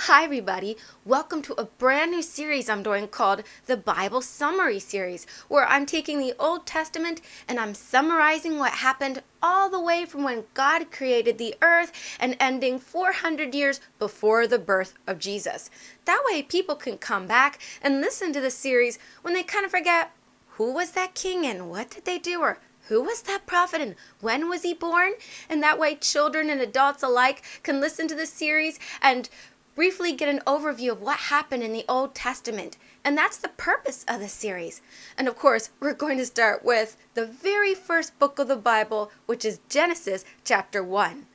Hi everybody, welcome to a brand new series I'm doing called the Bible Summary Series, where I'm taking the Old Testament and I'm summarizing what happened all the way from when God created the earth and ending 400 years before the birth of Jesus. That way people can come back and listen to the series when they kind of forget who was that king and what did they do, or who was that prophet and when was he born? And that way children and adults alike can listen to this series and briefly get an overview of what happened in the Old Testament. And that's the purpose of the series. And of course, we're going to start with the very first book of the Bible, which is Genesis chapter 1.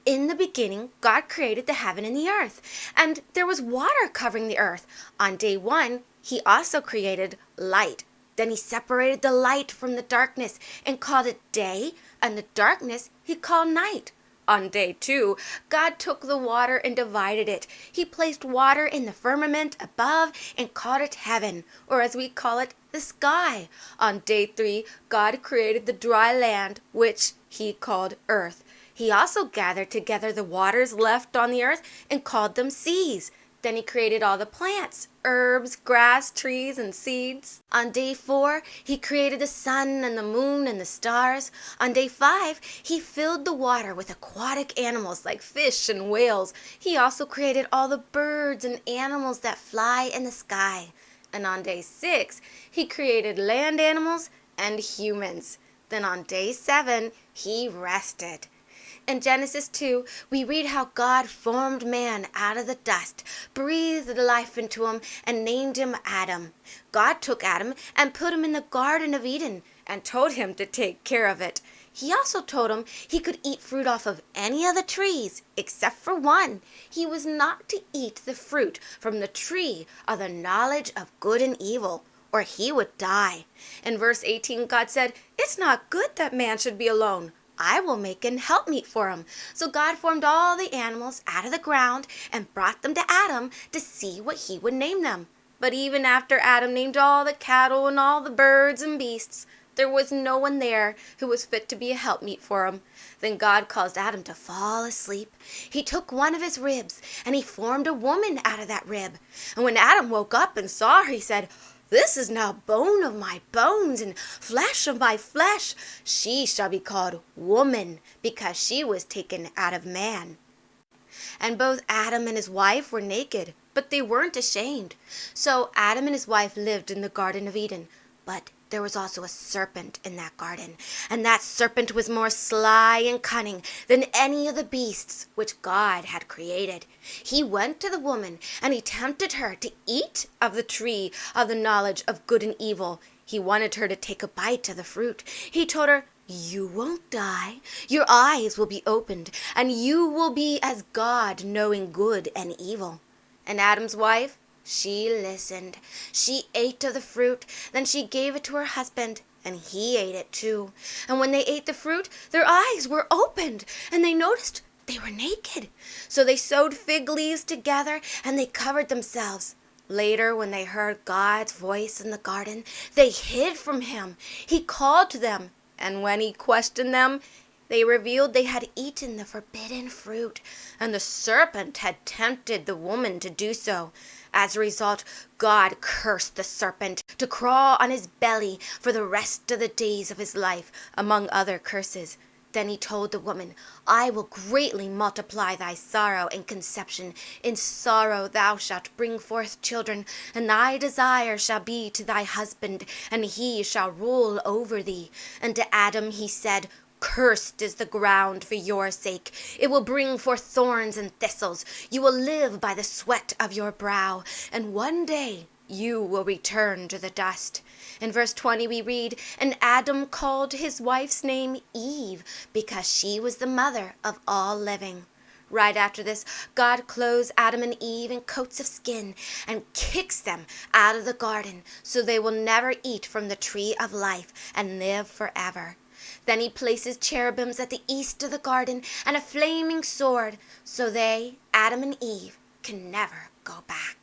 In the beginning, God created the heaven and the earth, and there was water covering the earth. On day 1, he also created light. Then he separated the light from the darkness and called it day, and the darkness he called night. On day 2, God took the water and divided it. He placed water in the firmament above and called it heaven, or as we call it, the sky. On day 3, God created the dry land, which he called earth. He also gathered together the waters left on the earth and called them seas. Then he created all the plants, herbs, grass, trees, and seeds. On day 4, he created the sun and the moon and the stars. On day 5, he filled the water with aquatic animals like fish and whales. He also created all the birds and animals that fly in the sky. And on day 6, he created land animals and humans. Then on day 7, he rested. In Genesis 2, we read how God formed man out of the dust, breathed life into him, and named him Adam. God took Adam and put him in the Garden of Eden and told him to take care of it. He also told him he could eat fruit off of any of the trees, except for one. He was not to eat the fruit from the tree of the knowledge of good and evil, or he would die. In verse 18, God said, "It's not good that man should be alone. I will make an helpmeet for him." So God formed all the animals out of the ground and brought them to Adam to see what he would name them. But even after Adam named all the cattle and all the birds and beasts, there was no one there who was fit to be a helpmeet for him. Then God caused Adam to fall asleep. He took one of his ribs and he formed a woman out of that rib. And when Adam woke up and saw her, he said, "This is now bone of my bones and flesh of my flesh. She shall be called woman, because she was taken out of man." And both Adam and his wife were naked, but they weren't ashamed. So Adam and his wife lived in the Garden of Eden. But there was also a serpent in that garden, and that serpent was more sly and cunning than any of the beasts which God had created. He went to the woman, and he tempted her to eat of the tree of the knowledge of good and evil. He wanted her to take a bite of the fruit. He told her, "You won't die. Your eyes will be opened, and you will be as God, knowing good and evil." And Adam's wife, she listened. She ate of the fruit, then she gave it to her husband, and he ate it too. And when they ate the fruit, their eyes were opened, and they noticed they were naked. So they sewed fig leaves together, and they covered themselves. Later, when they heard God's voice in the garden, they hid from him. He called to them, and when he questioned them, they revealed they had eaten the forbidden fruit, and the serpent had tempted the woman to do so. As a result, God cursed the serpent to crawl on his belly for the rest of the days of his life, among other curses. Then he told the woman, "I will greatly multiply thy sorrow and conception. In sorrow thou shalt bring forth children, and thy desire shall be to thy husband, and he shall rule over thee." And to Adam he said, "Cursed is the ground for your sake. It will bring forth thorns and thistles. You will live by the sweat of your brow, and one day you will return to the dust." In verse 20 we read, "And Adam called his wife's name Eve, because she was the mother of all living." Right after this, God clothes Adam and Eve in coats of skin and kicks them out of the garden, so they will never eat from the tree of life and live forever. Then he places cherubims at the east of the garden and a flaming sword, so they, Adam and Eve, can never go back.